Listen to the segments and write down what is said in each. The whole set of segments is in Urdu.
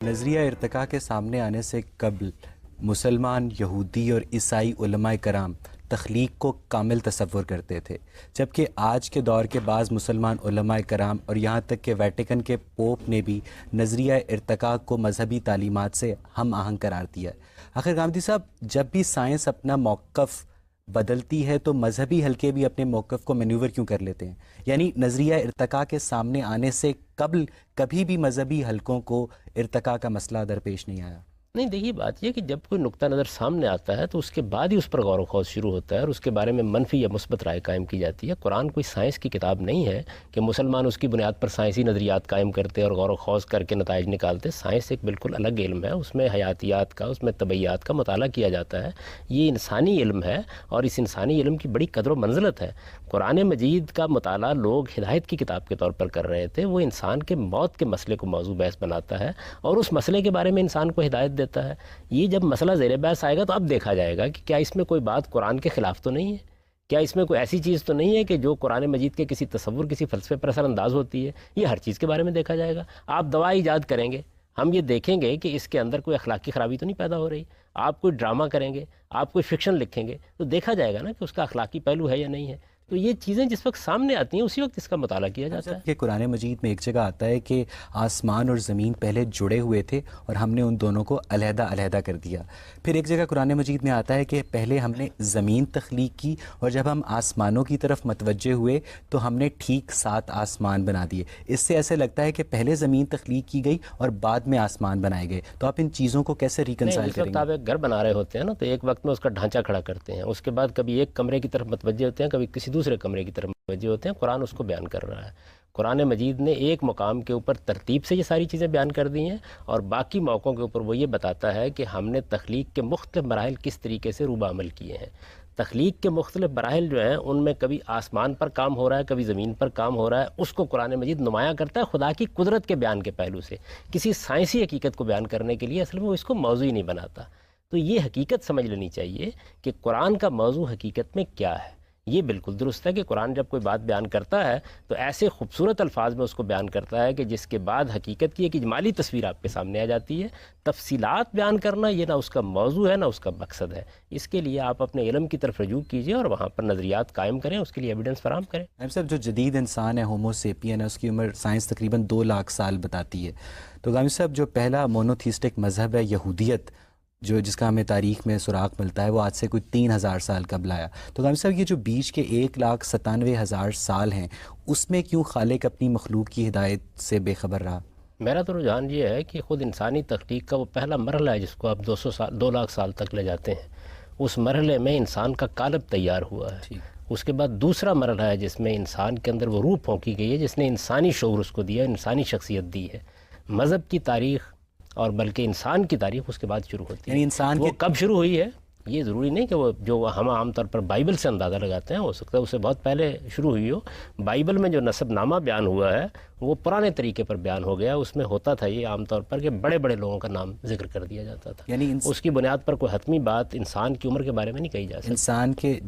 نظریہ ارتقاء کے سامنے آنے سے قبل مسلمان، یہودی اور عیسائی علماء کرام تخلیق کو کامل تصور کرتے تھے، جبکہ آج کے دور کے بعض مسلمان علماء کرام اور یہاں تک کہ ویٹیکن کے پوپ نے بھی نظریہ ارتقاء کو مذہبی تعلیمات سے ہم آہنگ قرار دیا ہے۔ آخر گامدی صاحب، جب بھی سائنس اپنا موقف بدلتی ہے تو مذہبی حلقے بھی اپنے موقف کو مینیور کیوں کر لیتے ہیں؟ یعنی نظریہ ارتقاء کے سامنے آنے سے قبل کبھی بھی مذہبی حلقوں کو ارتقاء کا مسئلہ درپیش نہیں آیا؟ نہیں، دیکھیے بات یہ کہ جب کوئی نقطہ نظر سامنے آتا ہے تو اس کے بعد ہی اس پر غور و خوض شروع ہوتا ہے اور اس کے بارے میں منفی یا مثبت رائے قائم کی جاتی ہے۔ قرآن کوئی سائنس کی کتاب نہیں ہے کہ مسلمان اس کی بنیاد پر سائنسی نظریات قائم کرتے اور غور و خوض کر کے نتائج نکالتے۔ سائنس ایک بالکل الگ علم ہے، اس میں حیاتیات کا، اس میں طبیعیات کا مطالعہ کیا جاتا ہے۔ یہ انسانی علم ہے اور اس انسانی علم کی بڑی قدر و منزلت ہے۔ قرآن مجید کا مطالعہ لوگ ہدایت کی کتاب کے طور پر کر رہے تھے، وہ انسان کے موت کے مسئلے کو موضوع بحث بناتا ہے اور اس مسئلے کے بارے میں انسان کو ہدایت دیتا ہے۔ یہ جب مسئلہ زیر بحث آئے گا تو اب دیکھا جائے گا کہ کیا اس میں کوئی بات قرآن کے خلاف تو نہیں ہے، کیا اس میں کوئی ایسی چیز تو نہیں ہے کہ جو قرآن مجید کے کسی تصور، کسی فلسفے پر اثر انداز ہوتی ہے۔ یہ ہر چیز کے بارے میں دیکھا جائے گا۔ آپ دوا ایجاد کریں گے، ہم یہ دیکھیں گے کہ اس کے اندر کوئی اخلاقی خرابی تو نہیں پیدا ہو رہی۔ آپ کوئی ڈرامہ کریں گے، آپ کوئی فکشن لکھیں گے تو دیکھا جائے گا نا کہ اس کا اخلاقی پہلو ہے یا نہیں ہے۔ تو یہ چیزیں جس وقت سامنے آتی ہیں اسی وقت اس کا مطالعہ کیا جاتا ہے۔ کہ قرآن مجید میں ایک جگہ آتا ہے کہ آسمان اور زمین پہلے جڑے ہوئے تھے اور ہم نے ان دونوں کو علیحدہ علیحدہ کر دیا۔ پھر ایک جگہ قرآن مجید میں آتا ہے کہ پہلے ہم نے زمین تخلیق کی اور جب ہم آسمانوں کی طرف متوجہ ہوئے تو ہم نے ٹھیک 7 آسمان بنا دیے۔ اس سے ایسے لگتا ہے کہ پہلے زمین تخلیق کی گئی اور بعد میں آسمان بنائے گئے۔ تو آپ ان چیزوں کو کیسے ریکنسائل کریں گے؟ آپ ایک گھر بنا رہے ہوتے ہیں نا، تو ایک وقت میں اس کا ڈھانچہ کھڑا کرتے ہیں، اس کے بعد کبھی ایک کمرے کی طرف متوجہ ہوتے ہیں، کبھی کسی دوسرے کمرے کی طرف متوجہ ہوتے ہیں۔ قرآن اس کو بیان کر رہا ہے۔ قرآن مجید نے ایک مقام کے اوپر ترتیب سے یہ ساری چیزیں بیان کر دی ہیں اور باقی موقعوں کے اوپر وہ یہ بتاتا ہے کہ ہم نے تخلیق کے مختلف مراحل کس طریقے سے روبہ عمل کیے ہیں۔ تخلیق کے مختلف مراحل جو ہیں ان میں کبھی آسمان پر کام ہو رہا ہے، کبھی زمین پر کام ہو رہا ہے، اس کو قرآن مجید نمایاں کرتا ہے خدا کی قدرت کے بیان کے پہلو سے۔ کسی سائنسی حقیقت کو بیان کرنے کے لیے اصل میں وہ اس کو موضوع ہی نہیں بناتا۔ تو یہ حقیقت سمجھ لینی چاہیے کہ قرآن کا موضوع حقیقت میں کیا ہے۔ یہ بالکل درست ہے کہ قرآن جب کوئی بات بیان کرتا ہے تو ایسے خوبصورت الفاظ میں اس کو بیان کرتا ہے کہ جس کے بعد حقیقت کی ایک اجمالی تصویر آپ کے سامنے آ جاتی ہے۔ تفصیلات بیان کرنا یہ نہ اس کا موضوع ہے نہ اس کا مقصد ہے۔ اس کے لیے آپ اپنے علم کی طرف رجوع کیجئے اور وہاں پر نظریات قائم کریں، اس کے لیے ایویڈنس فراہم کریں۔ صاحب، جو جدید انسان ہے، ہومو سیپین ہے، اس کی عمر سائنس تقریباً 2 لاکھ سال بتاتی ہے۔ تو غامدی صاحب، جو پہلا مونوتھیسٹک مذہب ہے یہودیت، جس کا ہمیں تاریخ میں سراغ ملتا ہے، وہ آج سے کوئی 3000 سال قبل آیا۔ تو غامدی صاحب، یہ جو بیچ کے 1,97,000 سال ہیں، اس میں کیوں خالق اپنی مخلوق کی ہدایت سے بے خبر رہا؟ میرا تو رجحان یہ ہے کہ خود انسانی تخلیق کا وہ پہلا مرحلہ ہے جس کو آپ 2 لاکھ سال تک لے جاتے ہیں، اس مرحلے میں انسان کا قالب تیار ہوا ہے۔ اس کے بعد دوسرا مرحلہ ہے جس میں انسان کے اندر وہ روح پھونکی گئی ہے، جس نے انسانی شعور اس کو دیا، انسانی شخصیت دی ہے۔ مذہب کی تاریخ اور بلکہ انسان کی تاریخ اس کے بعد شروع ہوتی ہے۔ یعنی انسان وہ کب شروع ہوئی ہے یہ ضروری نہیں کہ وہ جو ہم عام طور پر بائبل سے اندازہ لگاتے ہیں، ہو سکتا ہے اس سے بہت پہلے شروع ہوئی ہو۔ بائبل میں جو نسب نامہ بیان ہوا ہے وہ پرانے طریقے پر بیان ہو گیا۔ اس میں ہوتا تھا یہ عام طور پر کہ بڑے بڑے لوگوں کا نام ذکر کر دیا جاتا تھا، یعنی اس کی بنیاد پر کوئی حتمی بات انسان کی عمر کے بارے میں نہیں کہی جا سکتی۔ انسان کے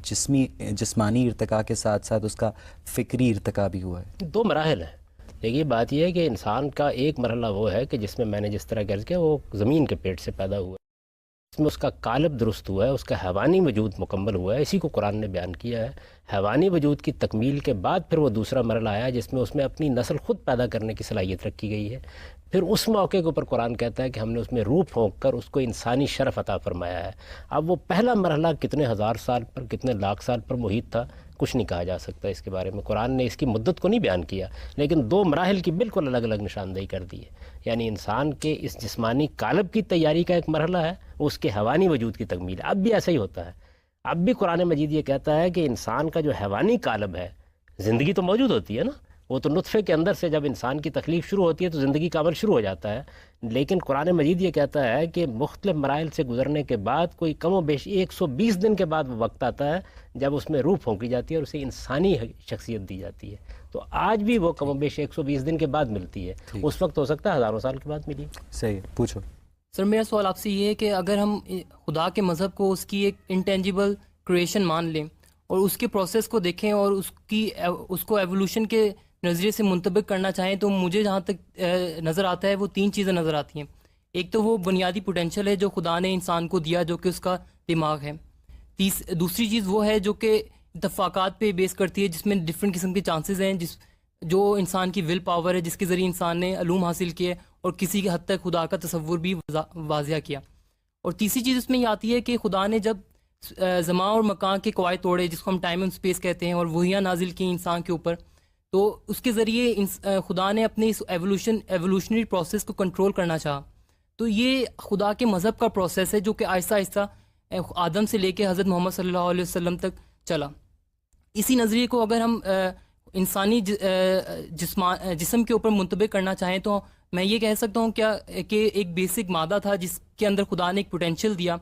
جسمانی ارتقاء کے ساتھ ساتھ اس کا فکری ارتقاء بھی ہوا ہے۔ 2 مراحل ہیں۔ دیکھیے بات یہ ہے کہ انسان کا ایک مرحلہ وہ ہے کہ جس میں نے جس طرح عرض کیا وہ زمین کے پیٹ سے پیدا ہوا ہے، اس میں اس کا قالب درست ہوا ہے، اس کا حیوانی وجود مکمل ہوا ہے۔ اسی کو قرآن نے بیان کیا ہے۔ حیوانی وجود کی تکمیل کے بعد پھر وہ دوسرا مرحلہ آیا جس میں اس میں اپنی نسل خود پیدا کرنے کی صلاحیت رکھی گئی ہے۔ پھر اس موقع کے اوپر قرآن کہتا ہے کہ ہم نے اس میں روح پھونک کر اس کو انسانی شرف عطا فرمایا ہے۔ اب وہ پہلا مرحلہ کتنے ہزار سال پر، کتنے لاکھ سال پر محیط تھا، کچھ نہیں کہا جا سکتا اس کے بارے میں۔ قرآن نے اس کی مدت کو نہیں بیان کیا، لیکن 2 مراحل کی بالکل الگ الگ نشاندہی کر دی ہے۔ یعنی انسان کے اس جسمانی قالب کی تیاری کا ایک مرحلہ ہے، اس کے حیوانی وجود کی تکمیل ہے۔ اب بھی ایسا ہی ہوتا ہے۔ اب بھی قرآن مجید یہ کہتا ہے کہ انسان کا جو حیوانی قالب ہے، زندگی تو موجود ہوتی ہے نا، وہ تو نطفے کے اندر سے جب انسان کی تخلیق شروع ہوتی ہے تو زندگی کا عمل شروع ہو جاتا ہے۔ لیکن قرآن مجید یہ کہتا ہے کہ مختلف مراحل سے گزرنے کے بعد کوئی کم و بیش 120 دن کے بعد وہ وقت آتا ہے جب اس میں روح پھونکی جاتی ہے اور اسے انسانی شخصیت دی جاتی ہے۔ تو آج بھی وہ کم و بیش 120 دن کے بعد ملتی ہے، اس وقت ہو سکتا ہے ہزاروں سال کے بعد ملی۔ صحیح، پوچھو سر۔ میرا سوال آپ سے یہ ہے کہ اگر ہم خدا کے مذہب کو اس کی ایک انٹینجیبل کریشن مان لیں اور اس کے پروسیس کو دیکھیں اور اس کو ایوولوشن کے نظریے سے منطبق کرنا چاہیں، تو مجھے جہاں تک نظر آتا ہے وہ 3 چیزیں نظر آتی ہیں۔ ایک تو وہ بنیادی پوٹینشیل ہے جو خدا نے انسان کو دیا، جو کہ اس کا دماغ ہے. دوسری چیز وہ ہے جو کہ اتفاقات پہ بیس کرتی ہے، جس میں ڈفرینٹ قسم کے چانسز ہیں، جو انسان کی ول پاور ہے، جس کے ذریعے انسان نے علوم حاصل کیے اور کسی حد تک خدا کا تصور بھی واضح کیا. اور تیسری چیز اس میں یہ آتی ہے کہ خدا نے جب زمان اور مکان کے قواعد توڑے، جس کو ہم ٹائم اینڈ اسپیس کہتے ہیں، اور وحیاں نازل کی انسان کے اوپر، تو اس کے ذریعے خدا نے اپنے اس ایوولوشنری پروسیس کو کنٹرول کرنا چاہا. تو یہ خدا کے مذہب کا پروسیس ہے جو کہ آہستہ آہستہ آدم سے لے کے حضرت محمد صلی اللہ علیہ وسلم تک چلا. اسی نظریے کو اگر ہم انسانی جسم کے اوپر منطبق کرنا چاہیں تو میں یہ کہہ سکتا ہوں کہ ایک بیسک مادہ تھا جس کے اندر خدا نے ایک پوٹینشیل دیا،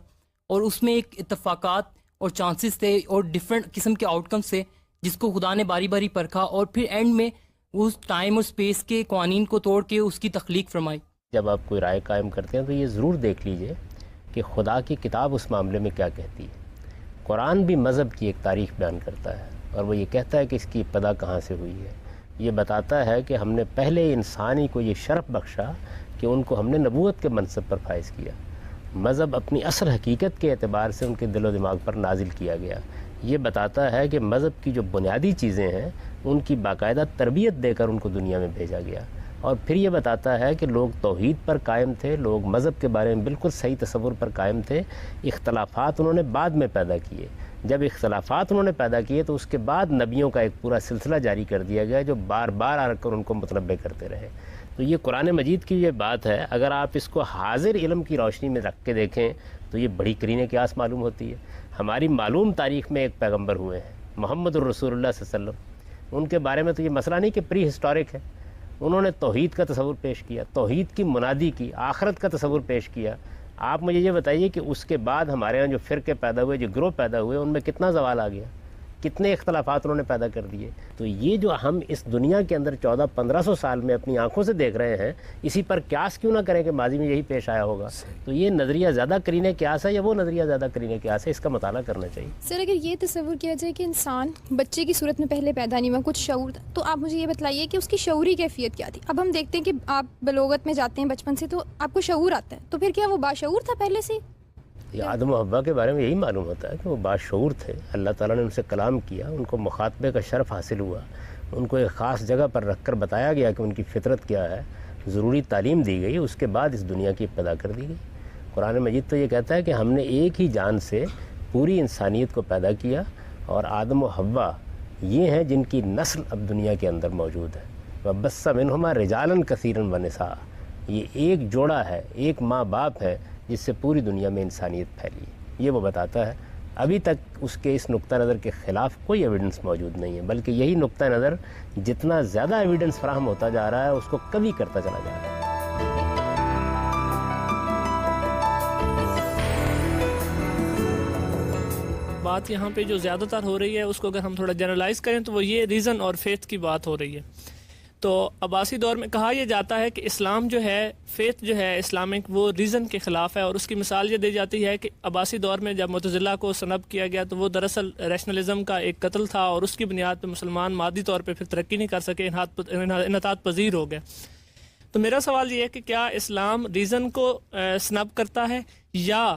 اور اس میں ایک اتفاقات اور چانسز تھے اور ڈفرینٹ قسم کے آؤٹ کمس تھے، جس کو خدا نے باری باری پرکھا، اور پھر اینڈ میں اس ٹائم اور اسپیس کے قوانین کو توڑ کے اس کی تخلیق فرمائی. جب آپ کوئی رائے قائم کرتے ہیں تو یہ ضرور دیکھ لیجئے کہ خدا کی کتاب اس معاملے میں کیا کہتی ہے. قرآن بھی مذہب کی ایک تاریخ بیان کرتا ہے، اور وہ یہ کہتا ہے کہ اس کی ابتدا کہاں سے ہوئی ہے. یہ بتاتا ہے کہ ہم نے پہلے انسانی کو یہ شرف بخشا کہ ان کو ہم نے نبوت کے منصب پر فائز کیا. مذہب اپنی اصل حقیقت کے اعتبار سے ان کے دل و دماغ پر نازل کیا گیا. یہ بتاتا ہے کہ مذہب کی جو بنیادی چیزیں ہیں ان کی باقاعدہ تربیت دے کر ان کو دنیا میں بھیجا گیا. اور پھر یہ بتاتا ہے کہ لوگ توحید پر قائم تھے، لوگ مذہب کے بارے میں بالکل صحیح تصور پر قائم تھے. اختلافات انہوں نے بعد میں پیدا کیے. جب اختلافات انہوں نے پیدا کیے تو اس کے بعد نبیوں کا ایک پورا سلسلہ جاری کر دیا گیا جو بار بار آ کر ان کو متنبع کرتے رہے. تو یہ قرآن مجید کی یہ بات ہے، اگر آپ اس کو حاضر علم کی روشنی میں رکھ کے دیکھیں تو یہ بڑی کرینِ قیاس معلوم ہوتی ہے. ہماری معلوم تاریخ میں ایک پیغمبر ہوئے ہیں محمد الرسول اللہ صلی اللہ علیہ وسلم. ان کے بارے میں تو یہ مسئلہ نہیں کہ پری ہسٹورک ہے. انہوں نے توحید کا تصور پیش کیا، توحید کی منادی کی، آخرت کا تصور پیش کیا. آپ مجھے یہ بتائیے کہ اس کے بعد ہمارے یہاں جو فرقے پیدا ہوئے، جو گروہ پیدا ہوئے، ان میں کتنا زوال آ گیا، کتنے اختلافات انہوں نے پیدا کر دیے. تو یہ جو ہم اس دنیا کے اندر 1400-1500 سال میں اپنی آنکھوں سے دیکھ رہے ہیں، اسی پر قیاس کیوں نہ کریں کہ ماضی میں یہی پیش آیا ہوگا. تو یہ نظریہ زیادہ کرینِ قیاس ہے یا وہ نظریہ زیادہ کرینِ قیاس ہے، اس کا مطالعہ کرنا چاہیے. سر اگر یہ تصور کیا جائے کہ انسان بچے کی صورت میں پہلے پیدا نہیں ہوا، کچھ شعور تھا، تو آپ مجھے یہ بتلائیے کہ اس کی شعوری کیفیت کیا تھی. اب ہم دیکھتے ہیں کہ آپ بلوغت میں جاتے ہیں بچپن سے تو آپ کو شعور آتا ہے، تو پھر کیا وہ باشعور تھا پہلے سے؟ یہ آدم و حوا کے بارے میں یہی معلوم ہوتا ہے کہ وہ باشعور تھے. اللہ تعالیٰ نے ان سے کلام کیا، ان کو مخاطبے کا شرف حاصل ہوا، ان کو ایک خاص جگہ پر رکھ کر بتایا گیا کہ ان کی فطرت کیا ہے، ضروری تعلیم دی گئی، اس کے بعد اس دنیا کی ابتدا کر دی گئی. قرآن مجید تو یہ کہتا ہے کہ ہم نے ایک ہی جان سے پوری انسانیت کو پیدا کیا، اور آدم و حوا یہ ہیں جن کی نسل اب دنیا کے اندر موجود ہے. وَبَثَّ مِنْهُمَا رِجَالًا كَثِيرًا وَنِسَاءً. یہ ایک جوڑا ہے، ایک ماں باپ ہے جس سے پوری دنیا میں انسانیت پھیلی ہے. یہ وہ بتاتا ہے. ابھی تک اس کے اس نقطہ نظر کے خلاف کوئی ایویڈنس موجود نہیں ہے، بلکہ یہی نقطہ نظر جتنا زیادہ ایویڈنس فراہم ہوتا جا رہا ہے اس کو کمی کرتا چلا جا رہا ہے. بات یہاں پہ جو زیادہ تر ہو رہی ہے اس کو اگر ہم تھوڑا جنرلائز کریں تو وہ یہ ریزن اور فیتھ کی بات ہو رہی ہے. تو عباسی دور میں کہا یہ جاتا ہے کہ اسلام جو ہے، فیتھ جو ہے اسلامک، وہ ریزن کے خلاف ہے. اور اس کی مثال یہ دی جاتی ہے کہ عباسی دور میں جب معتزلہ کو سنب کیا گیا تو وہ دراصل ریشنلزم کا ایک قتل تھا، اور اس کی بنیاد پہ مسلمان مادی طور پہ پھر ترقی نہیں کر سکے، انحطاط پذیر ہو گئے. تو میرا سوال یہ ہے کہ کیا اسلام ریزن کو سنب کرتا ہے، یا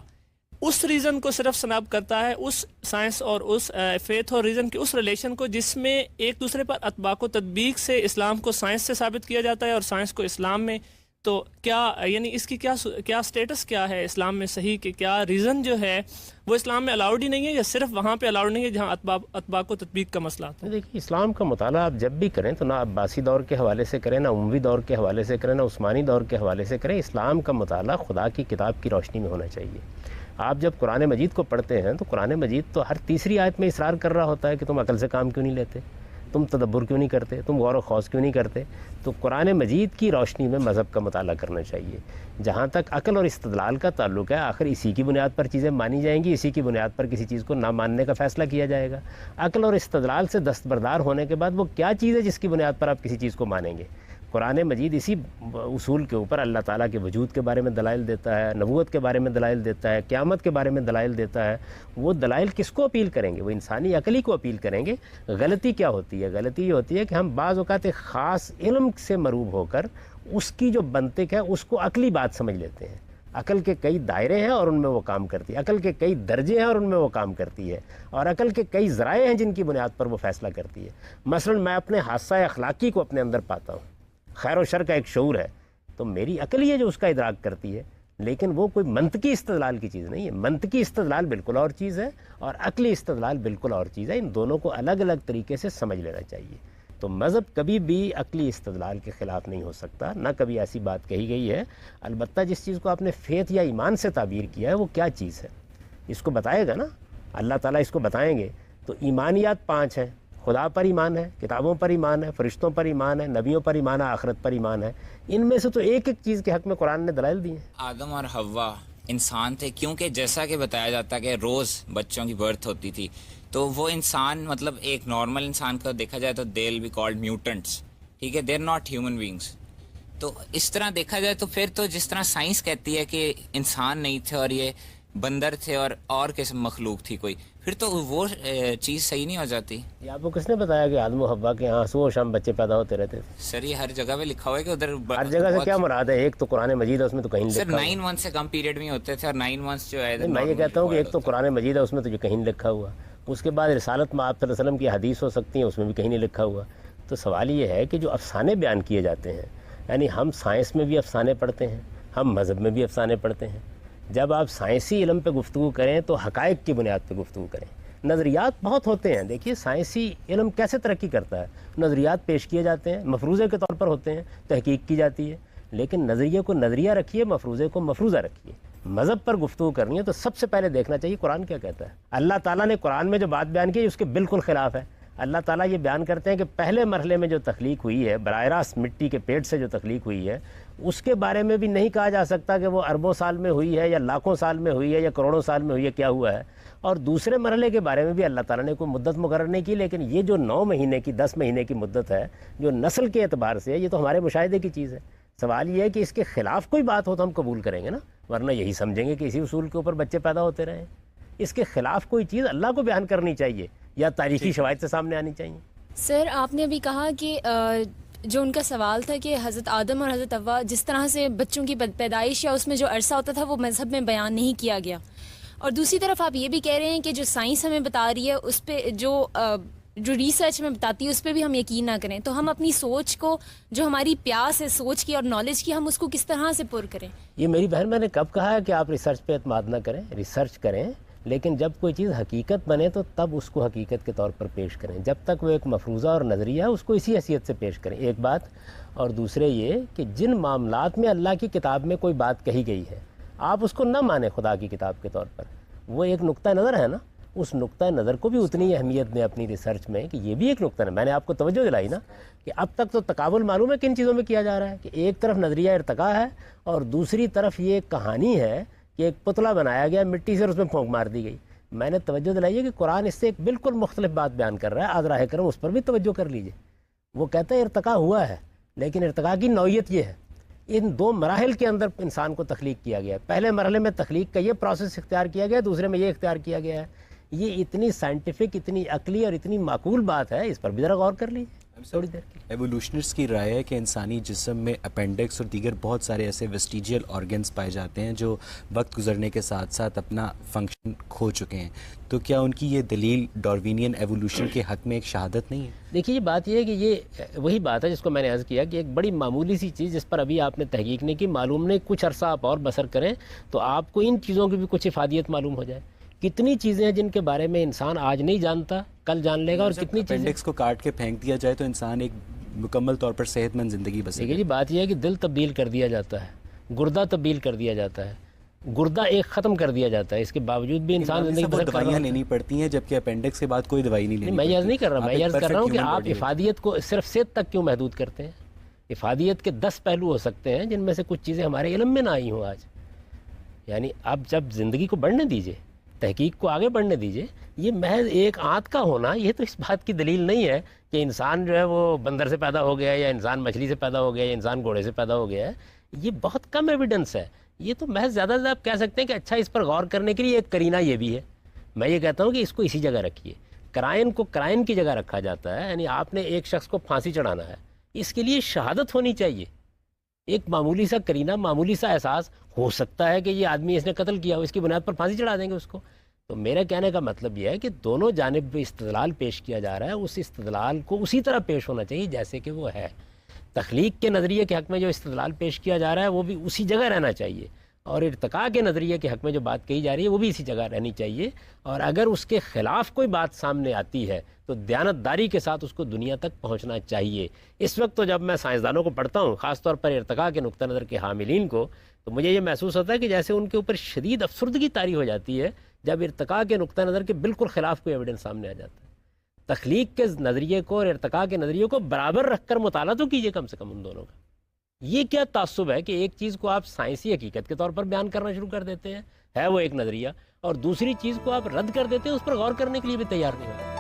اس ریزن کو صرف سناب کرتا ہے، اس سائنس اور اس فیتھ اور ریزن کی اس ریلیشن کو جس میں ایک دوسرے پر اطباق و تطبیق سے اسلام کو سائنس سے ثابت کیا جاتا ہے اور سائنس کو اسلام میں. تو کیا یعنی اس کی کیا سٹیٹس کیا ہے اسلام میں صحیح، کہ کیا ریزن جو ہے وہ اسلام میں الاؤڈ ہی نہیں ہے، یا صرف وہاں پہ الاؤڈ نہیں ہے جہاں اطباق و تطبیق کا مسئلہ آتا ہے؟ دیکھیے، اسلام کا مطالعہ آپ جب بھی کریں تو نہ عباسی دور کے حوالے سے کریں، نہ اموی دور کے حوالے سے کریں، نہ عثمانی دور کے حوالے سے کریں. اسلام کا مطالعہ خدا کی کتاب کی روشنی میں ہونا چاہیے. آپ جب قرآن مجید کو پڑھتے ہیں تو قرآن مجید تو ہر تیسری آیت میں اصرار کر رہا ہوتا ہے کہ تم عقل سے کام کیوں نہیں لیتے، تم تدبر کیوں نہیں کرتے، تم غور و خوض کیوں نہیں کرتے. تو قرآن مجید کی روشنی میں مذہب کا مطالعہ کرنا چاہیے. جہاں تک عقل اور استدلال کا تعلق ہے، آخر اسی کی بنیاد پر چیزیں مانی جائیں گی، اسی کی بنیاد پر کسی چیز کو نہ ماننے کا فیصلہ کیا جائے گا. عقل اور استدلال سے دستبردار ہونے کے بعد وہ کیا چیز ہے جس کی بنیاد پر آپ کسی چیز کو مانیں گے؟ قرآن مجید اسی اصول کے اوپر اللہ تعالیٰ کے وجود کے بارے میں دلائل دیتا ہے، نبوت کے بارے میں دلائل دیتا ہے، قیامت کے بارے میں دلائل دیتا ہے. وہ دلائل کس کو اپیل کریں گے؟ وہ انسانی عقل ہی کو اپیل کریں گے. غلطی کیا ہوتی ہے؟ غلطی یہ ہوتی ہے کہ ہم بعض اوقات ایک خاص علم سے مروب ہو کر اس کی جو منطق ہے اس کو عقلی بات سمجھ لیتے ہیں. عقل کے کئی دائرے ہیں اور ان میں وہ کام کرتی ہے، عقل کے کئی درجے ہیں اور ان میں وہ کام کرتی ہے، اور عقل کے کئی ذرائع ہیں جن کی بنیاد پر وہ فیصلہ کرتی ہے۔ مثلا میں اپنے حادثہ اخلاقی کو اپنے اندر پاتا ہوں، خیر و شر کا ایک شعور ہے، تو میری عقل ہی ہے جو اس کا ادراک کرتی ہے، لیکن وہ کوئی منطقی استدلال کی چیز نہیں ہے۔ منطقی استدلال بالکل اور چیز ہے اور عقلی استدلال بالکل اور چیز ہے، ان دونوں کو الگ الگ طریقے سے سمجھ لینا چاہیے۔ تو مذہب کبھی بھی عقلی استدلال کے خلاف نہیں ہو سکتا، نہ کبھی ایسی بات کہی گئی ہے۔ البتہ جس چیز کو آپ نے فیتھ یا ایمان سے تعبیر کیا ہے وہ کیا چیز ہے، اس کو بتائے گا نا اللہ تعالیٰ، اس کو بتائیں گے۔ تو ایمانیات 5 ہیں، خدا پر ایمان ہے، کتابوں پر ایمان ہے، فرشتوں پر ایمان ہے، نبیوں پر ایمان ہے، آخرت پر ایمان ہے۔ ان میں سے تو ایک ایک چیز کے حق میں قرآن نے دلائل دی ہیں۔ آدم اور حوا انسان تھے، کیونکہ جیسا کہ بتایا جاتا ہے کہ روز بچوں کی برتھ ہوتی تھی، تو وہ انسان مطلب ایک نارمل انسان کو دیکھا جائے تو دے ول بی کالڈ میوٹنٹس، ٹھیک ہے، they are not human beings. تو اس طرح دیکھا جائے تو پھر تو جس طرح سائنس کہتی ہے کہ انسان نہیں تھے اور یہ بندر تھے اور قسم مخلوق تھی کوئی، پھر تو وہ چیز صحیح نہیں ہو جاتی۔ یہ آپ کو کس نے بتایا کہ آدم و حوا کے یہاں صبح و شام بچے پیدا ہوتے رہتے تھے؟ سر یہ ہر جگہ پہ لکھا ہوا ہے کہ ادھر ہر جگہ سے کیا مراد ہے؟ ایک تو قرآن مجید ہے، اس میں تو کہیں سر لکھا 9 منتھ سے کم پیریڈ میں ہوتے تھے، اور 9 منتھس جو ہے میں یہ کہتا ہوں کہ ایک تو قرآن مجید ہے، اس میں تو جو کہیں لکھا ہوا، اس کے بعد رسالت میں آپ صلی اللہ علیہ وسلم کی حدیث ہو سکتی ہیں، اس میں بھی کہیں نہیں لکھا ہوا۔ تو سوال یہ ہے کہ جو افسانے بیان کیے جاتے ہیں، یعنی ہم سائنس میں بھی افسانے پڑھتے ہیں، ہم مذہب میں بھی افسانے پڑھتے ہیں۔ جب آپ سائنسی علم پہ گفتگو کریں تو حقائق کی بنیاد پہ گفتگو کریں۔ نظریات بہت ہوتے ہیں، دیکھیے سائنسی علم کیسے ترقی کرتا ہے، نظریات پیش کیے جاتے ہیں، مفروضے کے طور پر ہوتے ہیں، تحقیق کی جاتی ہے، لیکن نظریے کو نظریہ رکھیے، مفروضے کو مفروضہ رکھیے۔ مذہب پر گفتگو کرنی ہے تو سب سے پہلے دیکھنا چاہیے قرآن کیا کہتا ہے۔ اللہ تعالیٰ نے قرآن میں جو بات بیان کی اس کے بالکل خلاف ہے۔ اللہ تعالیٰ یہ بیان کرتے ہیں کہ پہلے مرحلے میں جو تخلیق ہوئی ہے، براہ راست مٹی کے پیٹ سے جو تخلیق ہوئی ہے، اس کے بارے میں بھی نہیں کہا جا سکتا کہ وہ اربوں سال میں ہوئی ہے یا لاکھوں سال میں ہوئی ہے یا کروڑوں سال میں ہوئی ہے، کیا ہوا ہے۔ اور دوسرے مرحلے کے بارے میں بھی اللہ تعالیٰ نے کوئی مدت مقرر نہیں کی، لیکن یہ جو 9 مہینے کی 10 مہینے کی مدت ہے جو نسل کے اعتبار سے ہے، یہ تو ہمارے مشاہدے کی چیز ہے۔ سوال یہ ہے کہ اس کے خلاف کوئی بات ہو تو ہم قبول کریں گے نا، ورنہ یہی سمجھیں گے کہ اسی اصول کے اوپر بچے پیدا ہوتے رہیں۔ اس کے خلاف کوئی چیز اللہ کو بیان کرنی چاہیے یا تاریخی شواہد سے سامنے آنی چاہیے۔ سر آپ نے ابھی کہا کہ جو ان کا سوال تھا کہ حضرت آدم اور حضرت حوا جس طرح سے بچوں کی پیدائش یا اس میں جو عرصہ ہوتا تھا وہ مذہب میں بیان نہیں کیا گیا، اور دوسری طرف آپ یہ بھی کہہ رہے ہیں کہ جو سائنس ہمیں بتا رہی ہے اس پہ جو ریسرچ ہمیں بتاتی ہے اس پہ بھی ہم یقین نہ کریں، تو ہم اپنی سوچ کو، جو ہماری پیاس ہے سوچ کی اور نالج کی، ہم اس کو کس طرح سے پر کریں؟ یہ میری بہن، میں نے کب کہا ہے کہ آپ ریسرچ پہ اعتماد نہ کریں؟ ریسرچ کریں، لیکن جب کوئی چیز حقیقت بنے تو تب اس کو حقیقت کے طور پر پیش کریں۔ جب تک وہ ایک مفروضہ اور نظریہ ہے اس کو اسی حیثیت سے پیش کریں، ایک بات۔ اور دوسرے یہ کہ جن معاملات میں اللہ کی کتاب میں کوئی بات کہی گئی ہے آپ اس کو نہ مانیں خدا کی کتاب کے طور پر، وہ ایک نقطہ نظر ہے نا، اس نقطہ نظر کو بھی اتنی اہمیت دیں اپنی ریسرچ میں کہ یہ بھی ایک نقطہ ہے۔ میں نے آپ کو توجہ دلائی نا کہ اب تک تو تقابل معلوم ہے کن چیزوں میں کیا جا رہا ہے، کہ ایک طرف نظریہ ارتقاء ہے اور دوسری طرف یہ ایک کہانی ہے کہ ایک پتلا بنایا گیا مٹی سے اور اس میں پھونک مار دی گئی۔ میں نے توجہ دلائی ہے کہ قرآن اس سے ایک بالکل مختلف بات بیان کر رہا ہے، آج راہ کرم اس پر بھی توجہ کر لیجئے۔ وہ کہتا ہے ارتقاء ہوا ہے، لیکن ارتقاء کی نوعیت یہ ہے، ان 2 مراحل کے اندر انسان کو تخلیق کیا گیا ہے۔ پہلے مرحلے میں تخلیق کا یہ پروسیس اختیار کیا گیا ہے، دوسرے میں یہ اختیار کیا گیا ہے۔ یہ اتنی سائنٹیفک، اتنی عقلی اور اتنی معقول بات ہے، اس پر بھی ذرا غور کر لیجیے تھوڑی دیر کی۔ ایوولوشنرز کی رائے ہے کہ انسانی جسم میں اپینڈکس اور دیگر بہت سارے ایسے ویسٹیجیل آرگنز پائے جاتے ہیں جو وقت گزرنے کے ساتھ ساتھ اپنا فنکشن کھو چکے ہیں، تو کیا ان کی یہ دلیل ڈاروینین ایوولوشن کے حق میں ایک شہادت نہیں ہے؟ دیکھیے یہ بات یہ ہے کہ یہ وہی بات ہے جس کو میں نے عرض کیا کہ ایک بڑی معمولی سی چیز جس پر ابھی آپ نے تحقیق نہیں کی، معلوم نہیں، کچھ عرصہ آپ اور بسر کریں تو آپ کو ان چیزوں کی بھی کچھ افادیت معلوم ہو جائے۔ کتنی چیزیں ہیں جن کے بارے میں انسان آج نہیں جانتا، کل جان لے گا، اور کتنی چیزیں اپینڈکس کو کاٹ کے پھینک دیا جائے تو انسان ایک مکمل طور پر صحت مند زندگی بسر۔ دیکھیے جی بات یہ ہے کہ دل تبدیل کر دیا جاتا ہے، گردہ تبدیل کر دیا جاتا ہے، گردہ ایک ختم کر دیا جاتا ہے، اس کے باوجود بھی انسان زندگی بسر کر رہا ہے۔ دوائیاں لینی پڑتی ہیں جبکہ اپینڈکس کے بعد کوئی دوائی نہیں لینی میں یہ نہیں کر رہا، میں یہ کر رہا ہوں کہ آپ پڑتی۔ افادیت کو صرف صحت تک کیوں محدود کرتے ہیں؟ افادیت کے 10 پہلو ہو سکتے ہیں جن میں سے کچھ چیزیں ہمارے علم میں نہ آئی ہوں آج۔ یعنی اب جب زندگی کو بڑھنے دیجئے، تحقیق کو آگے بڑھنے دیجئے، یہ محض ایک آنت کا ہونا یہ تو اس بات کی دلیل نہیں ہے کہ انسان جو ہے وہ بندر سے پیدا ہو گیا ہے یا انسان مچھلی سے پیدا ہو گیا یا انسان گھوڑے سے پیدا ہو گیا ہے۔ یہ بہت کم ایویڈنس ہے، یہ تو محض زیادہ سے زیادہ آپ کہہ سکتے ہیں کہ اچھا اس پر غور کرنے کے لیے ایک کرینہ یہ بھی ہے۔ میں یہ کہتا ہوں کہ اس کو اسی جگہ رکھیے، کرائن کو کرائن کی جگہ رکھا جاتا ہے، یعنی آپ نے ایک شخص کو پھانسی چڑھانا ہے، اس کے لیے شہادت ہونی چاہیے، ایک معمولی سا کرینہ، معمولی سا احساس ہو سکتا ہے کہ یہ آدمی اس نے قتل کیا ہو، اس کی بنیاد پر پھانسی چڑھا دیں گے اس کو. تو میرے کہنے کا مطلب یہ ہے کہ دونوں جانب استدلال پیش کیا جا رہا ہے، اس استدلال کو اسی طرح پیش ہونا چاہیے جیسے کہ وہ ہے. تخلیق کے نظریے کے حق میں جو استدلال پیش کیا جا رہا ہے وہ بھی اسی جگہ رہنا چاہیے، اور ارتقاء کے نظریے کے حق میں جو بات کہی جا رہی ہے وہ بھی اسی جگہ رہنی چاہیے. اور اگر اس کے خلاف کوئی بات سامنے آتی ہے تو دیانتداری کے ساتھ اس کو دنیا تک پہنچنا چاہیے. اس وقت تو جب میں سائنسدانوں کو پڑھتا ہوں، خاص طور پر ارتقاء کے نقطہ نظر کے حاملین کو، تو مجھے یہ محسوس ہوتا ہے کہ جیسے ان کے اوپر شدید افسردگی طاری ہو جاتی ہے جب ارتقاء کے نقطہ نظر کے بالکل خلاف کوئی ایویڈنس سامنے آ جاتا ہے. تخلیق کے نظریے کو اور ارتقاء کے نظریے کو برابر رکھ کر مطالعہ تو کیجیے کم سے کم ان دونوں کا. یہ کیا تعصب ہے کہ ایک چیز کو آپ سائنسی حقیقت کے طور پر بیان کرنا شروع کر دیتے ہیں، ہے وہ ایک نظریہ، اور دوسری چیز کو آپ رد کر دیتے ہیں، اس پر غور کرنے کے لیے بھی تیار نہیں ہوتے.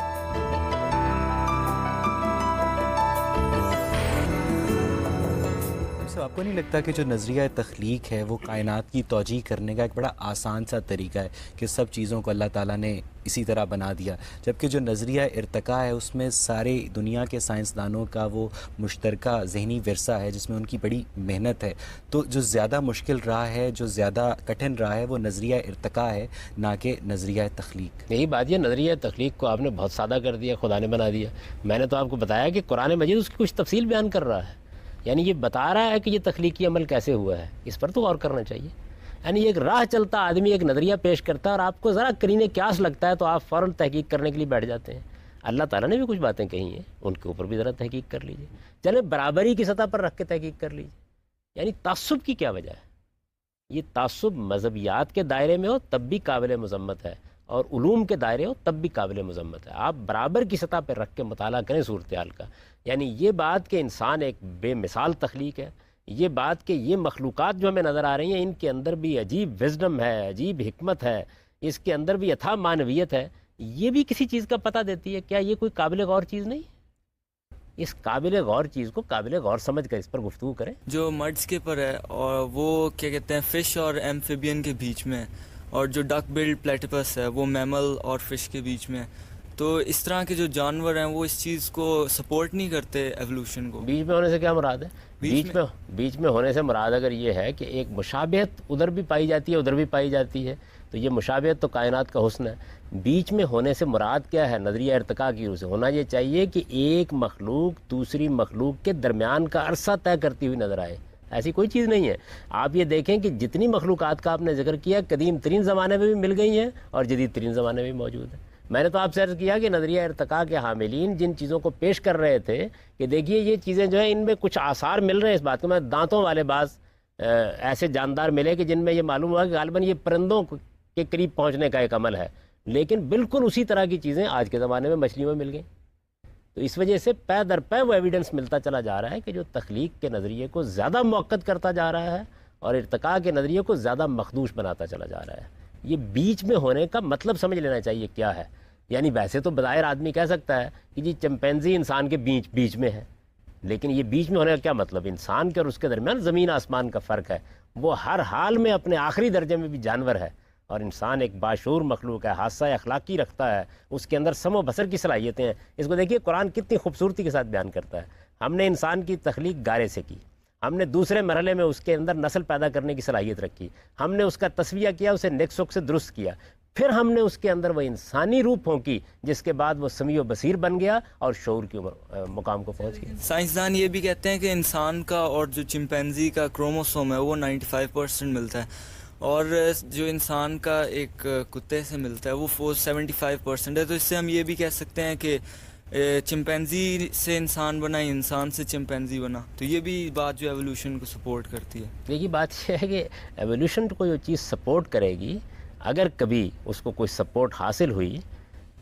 آپ کو نہیں لگتا کہ جو نظریہ تخلیق ہے وہ کائنات کی توجیہ کرنے کا ایک بڑا آسان سا طریقہ ہے کہ سب چیزوں کو اللہ تعالیٰ نے اسی طرح بنا دیا، جبکہ جو نظریہ ارتقاء ہے اس میں سارے دنیا کے سائنسدانوں کا وہ مشترکہ ذہنی ورثہ ہے جس میں ان کی بڑی محنت ہے. تو جو زیادہ مشکل راہ ہے، جو زیادہ کٹھن راہ ہے، وہ نظریہ ارتقاء ہے نہ کہ نظریہ تخلیق. یہی بات یہ نظریہ تخلیق کو آپ نے بہت سادہ کر دیا، خدا نے بنا دیا. میں نے تو آپ کو بتایا کہ قرآن مجید اس کی کچھ تفصیل بیان کر رہا ہے، یعنی یہ بتا رہا ہے کہ یہ تخلیقی عمل کیسے ہوا ہے، اس پر تو غور کرنا چاہیے. یعنی ایک راہ چلتا آدمی ایک نظریہ پیش کرتا ہے اور آپ کو ذرا قرینے قیاس لگتا ہے تو آپ فوراً تحقیق کرنے کے لیے بیٹھ جاتے ہیں. اللہ تعالیٰ نے بھی کچھ باتیں کہی ہیں، ان کے اوپر بھی ذرا تحقیق کر لیجیے. چلے برابری کی سطح پر رکھ کے تحقیق کر لیجیے. یعنی تعصب کی کیا وجہ ہے؟ یہ تعصب مذہبیات کے دائرے میں ہو تب بھی قابل مذمت ہے، اور علوم کے دائرے ہو تب بھی قابل مذمت ہے. آپ برابر کی سطح پہ رکھ کے مطالعہ کریں صورتحال کا. یعنی یہ بات کہ انسان ایک بے مثال تخلیق ہے، یہ بات کہ یہ مخلوقات جو ہمیں نظر آ رہی ہیں ان کے اندر بھی عجیب وزڈم ہے، عجیب حکمت ہے، اس کے اندر بھی اتھا معنویت ہے، یہ بھی کسی چیز کا پتہ دیتی ہے. کیا یہ کوئی قابل غور چیز نہیں؟ اس قابل غور چیز کو قابل غور سمجھ کر اس پر گفتگو کریں. جو مرڈس کے پر ہے اور وہ کیا کہتے ہیں فش اور ایمفیبین کے بیچ میں، اور جو ڈک بلڈ پلیٹیپس ہے وہ میمل اور فش کے بیچ میں. تو اس طرح کے جو جانور ہیں وہ اس چیز کو سپورٹ نہیں کرتے ایوولوشن کو. بیچ میں ہونے سے کیا مراد ہے؟ بیچ میں ہونے سے مراد اگر یہ ہے کہ ایک مشابہت ادھر بھی پائی جاتی ہے ادھر بھی پائی جاتی ہے، تو یہ مشابہت تو کائنات کا حسن ہے. بیچ میں ہونے سے مراد کیا ہے؟ نظریہ ارتقاء کی روح سے ہونا یہ چاہیے کہ ایک مخلوق دوسری مخلوق کے درمیان کا عرصہ طے کرتی ہوئی نظر آئے. ایسی کوئی چیز نہیں ہے. آپ یہ دیکھیں کہ جتنی مخلوقات کا آپ نے ذکر کیا قدیم ترین زمانے میں بھی مل گئی ہیں اور جدید ترین زمانے میں بھی موجود ہیں. میں نے تو آپ سے عرض کیا کہ نظریہ ارتقاء کے حاملین جن چیزوں کو پیش کر رہے تھے کہ دیکھیے یہ چیزیں جو ہیں ان میں کچھ آثار مل رہے ہیں اس بات کے، میں دانتوں والے بعض ایسے جاندار ملے کہ جن میں یہ معلوم ہوا کہ غالباً یہ پرندوں کے قریب پہنچنے کا ایک عمل ہے، لیکن بالکل اسی طرح کی چیزیں آج کے زمانے میں مچھلیوں میں مل گئیں. تو اس وجہ سے پے در پے وہ ایویڈنس ملتا چلا جا رہا ہے کہ جو تخلیق کے نظریے کو زیادہ موقت کرتا جا رہا ہے اور ارتقاء کے نظریے کو زیادہ مخدوش بناتا چلا جا رہا ہے. یہ بیچ میں ہونے کا مطلب سمجھ لینا چاہیے کیا ہے. یعنی ویسے تو بظاہر آدمی کہہ سکتا ہے کہ جی چمپینزی انسان کے بیچ میں ہے، لیکن یہ بیچ میں ہونے کا کیا مطلب؟ انسان کے اور اس کے درمیان زمین آسمان کا فرق ہے. وہ ہر حال میں اپنے آخری درجے میں بھی جانور ہے، اور انسان ایک باشعور مخلوق ہے، حادثہ اخلاقی رکھتا ہے، اس کے اندر سم و بصر کی صلاحیتیں ہیں. اس کو دیکھیے قرآن کتنی خوبصورتی کے ساتھ بیان کرتا ہے. ہم نے انسان کی تخلیق گارے سے کی، ہم نے دوسرے مرحلے میں اس کے اندر نسل پیدا کرنے کی صلاحیت رکھی، ہم نے اس کا تصفیہ کیا، اسے نیک سک سے درست کیا، پھر ہم نے اس کے اندر وہ انسانی روح پھونکی جس کے بعد وہ سمیع و بصیر بن گیا اور شعور کی مقام کو پہنچ گیا. سائنسدان یہ بھی کہتے ہیں کہ انسان کا اور جو چمپینزی کا کروموسوم ہے وہ 95% ملتا ہے، اور جو انسان کا ایک کتے سے ملتا ہے وہ 75% ہے. تو اس سے ہم یہ بھی کہہ سکتے ہیں کہ چمپینزی سے انسان بنا، انسان سے چمپینزی بنا. تو یہ بھی بات جو ایوولوشن کو سپورٹ کرتی ہے. دیکھیے بات یہ ہے کہ ایوولوشن کو جو چیز سپورٹ کرے گی، اگر کبھی اس کو کوئی سپورٹ حاصل ہوئی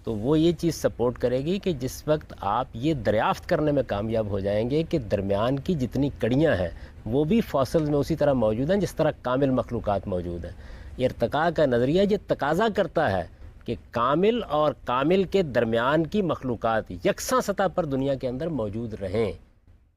تو وہ یہ چیز سپورٹ کرے گی کہ جس وقت آپ یہ دریافت کرنے میں کامیاب ہو جائیں گے کہ درمیان کی جتنی کڑیاں ہیں وہ بھی فاسلز میں اسی طرح موجود ہیں جس طرح کامل مخلوقات موجود ہیں. ارتقاء کا نظریہ یہ تقاضا کرتا ہے کہ کامل اور کامل کے درمیان کی مخلوقات یکساں سطح پر دنیا کے اندر موجود رہیں.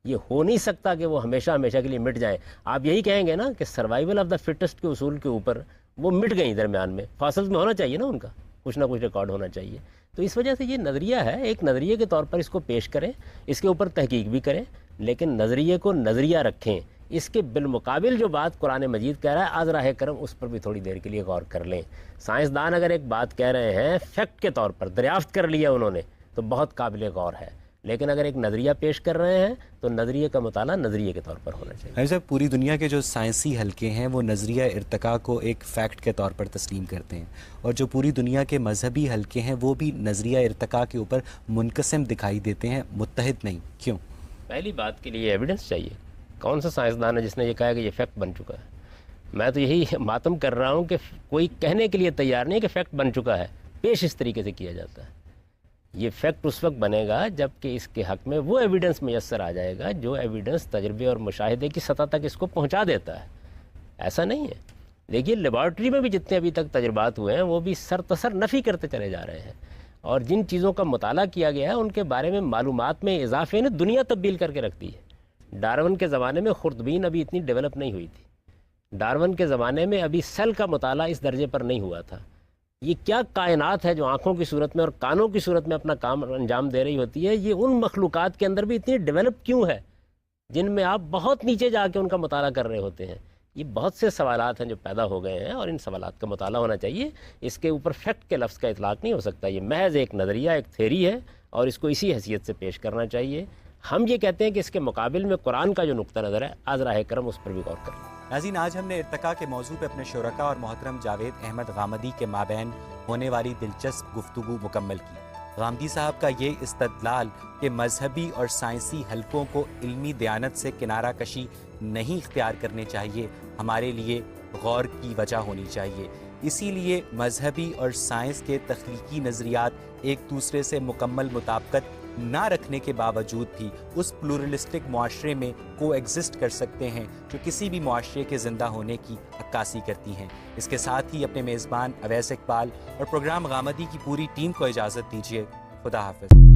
یہ ہو نہیں سکتا کہ وہ ہمیشہ کے لیے مٹ جائیں. آپ یہی کہیں گے نا کہ سروائیول آف دا فٹسٹ کے اصول کے اوپر وہ مٹ گئیں درمیان میں، فاصلز میں ہونا چاہیے نا، ان کا کچھ نہ کچھ ریکارڈ ہونا چاہیے. تو اس وجہ سے یہ نظریہ ہے، ایک نظریے کے طور پر اس کو پیش کریں، اس کے اوپر تحقیق بھی کریں، لیکن نظریے کو نظریہ رکھیں. اس کے بالمقابل جو بات قرآن مجید کہہ رہا ہے از راہ کرم، اس پر بھی تھوڑی دیر کے لیے غور کر لیں. سائنسدان اگر ایک بات کہہ رہے ہیں فیکٹ کے طور پر، دریافت کر لیا انہوں نے، تو بہت قابل غور ہے. لیکن اگر ایک نظریہ پیش کر رہے ہیں تو نظریے کا مطالعہ نظریے کے طور پر ہونا چاہیے. صاحب، پوری دنیا کے جو سائنسی حلقے ہیں وہ نظریہ ارتقاء کو ایک فیکٹ کے طور پر تسلیم کرتے ہیں، اور جو پوری دنیا کے مذہبی حلقے ہیں وہ بھی نظریہ ارتقاء کے اوپر منقسم دکھائی دیتے ہیں، متحد نہیں. کیوں؟ پہلی بات کے لیے ایویڈنس چاہیے. کون سا سائنسدان ہے جس نے یہ کہا کہ یہ فیکٹ بن چکا ہے؟ میں تو یہی ماتم کر رہا ہوں کہ کوئی کہنے کے لیے تیار نہیں کہ فیکٹ بن چکا ہے. پیش اس طریقے سے کیا جاتا ہے. یہ فیکٹ اس وقت بنے گا جب کہ اس کے حق میں وہ ایویڈنس میسر آ جائے گا جو ایویڈنس تجربے اور مشاہدے کی سطح تک اس کو پہنچا دیتا ہے. ایسا نہیں ہے. دیکھیے لیبارٹری میں بھی جتنے ابھی تک تجربات ہوئے ہیں وہ بھی سرتسر نفی کرتے چلے جا رہے ہیں، اور جن چیزوں کا مطالعہ کیا گیا ہے ان کے بارے میں معلومات میں اضافے نے دنیا تبدیل کر کے رکھ دی ہے. ڈارون کے زمانے میں خوردبین ابھی اتنی ڈیولپ نہیں ہوئی تھی. ڈارون کے زمانے میں ابھی سیل کا مطالعہ اس درجے پر نہیں ہوا تھا. یہ کیا کائنات ہے جو آنکھوں کی صورت میں اور کانوں کی صورت میں اپنا کام انجام دے رہی ہوتی ہے، یہ ان مخلوقات کے اندر بھی اتنی ڈیولپ کیوں ہے جن میں آپ بہت نیچے جا کے ان کا مطالعہ کر رہے ہوتے ہیں؟ یہ بہت سے سوالات ہیں جو پیدا ہو گئے ہیں اور ان سوالات کا مطالعہ ہونا چاہیے. اس کے اوپر فیکٹ کے لفظ کا اطلاق نہیں ہو سکتا. یہ محض ایک نظریہ، ایک تھیری ہے اور اس کو اسی حیثیت سے پیش کرنا چاہیے. ہم یہ کہتے ہیں کہ اس کے مقابل میں قرآن کا جو نقطہ نظر ہے از راہ کرم، اس پر بھی غور کریں. ناظرین، آج ہم نے ارتقاء کے موضوع پہ اپنے شرکاء اور محترم جاوید احمد غامدی کے مابین ہونے والی دلچسپ گفتگو مکمل کی. غامدی صاحب کا یہ استدلال کہ مذہبی اور سائنسی حلقوں کو علمی دیانت سے کنارہ کشی نہیں اختیار کرنے چاہیے، ہمارے لیے غور کی وجہ ہونی چاہیے. اسی لیے مذہبی اور سائنس کے تخلیقی نظریات ایک دوسرے سے مکمل مطابقت نہ رکھنے کے باوجود بھی اس پلورلسٹک معاشرے میں کو ایگزسٹ کر سکتے ہیں جو کسی بھی معاشرے کے زندہ ہونے کی عکاسی کرتی ہیں. اس کے ساتھ ہی اپنے میزبان اویس اقبال اور پروگرام غامدی کی پوری ٹیم کو اجازت دیجیے. خدا حافظ.